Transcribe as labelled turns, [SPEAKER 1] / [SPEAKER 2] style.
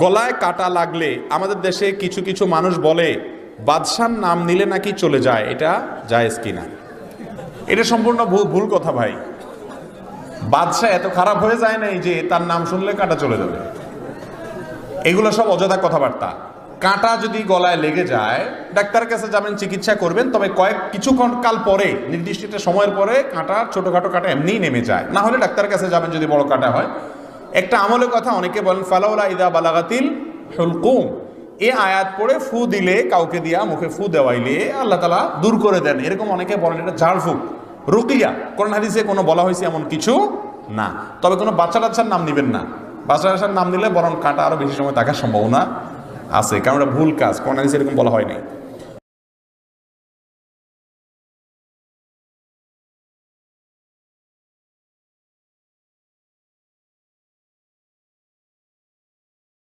[SPEAKER 1] গলায় কাটা লাগলে আমাদের দেশে কিছু কিছু মানুষ বলে বাদশার নাম নিলে নাকি চলে যায়, এটা জায়েজ কিনা? এটা সম্পূর্ণ ভুল কথা ভাই। বাদশা এত খারাপ হয়ে যায় নাই যে তার নাম শুনলে কাটা চলে যাবে, এগুলো সব অযথা কথাবার্তা। কাঁটা যদি গলায় লেগে যায় ডাক্তারের কাছে যাবেন, চিকিৎসা করবেন, তবে কিছুক্ষণ কাল পরে, নির্দিষ্ট একটা সময়ের পরে কাঁটা, ছোটখাটো কাঁটা এমনিই নেমে যায়, না হলে ডাক্তারের কাছে যাবেন যদি বড় কাঁটা হয়। একটা আমলের কথা অনেকে বলেন, ফালাউলা ইদা বালাগাতিল হুলকুম, এ আয়াত পড়ে ফু দিলে, কাউকে দিয়া মুখে ফু দেওয়াইলে আল্লাহ তাআলা দূর করে দেন, এরকম অনেকে বলেন। এটা ঝাড়ফুঁক, রুকিয়া, কোরআন হাদিসে কোনো বলা হয়েছে এমন কিছু না। তবে কোনো বাচ্চা টাচ্চার নাম নেবেন না, বাচ্চা টাচ্চার নাম নিলে বরং কাঁটা আরো বেশি সময় থাকার সম্ভাবনা আছে, কারণ এটা ভুল কাজ, কোরআন হাদিসে এরকম বলা হয়নি।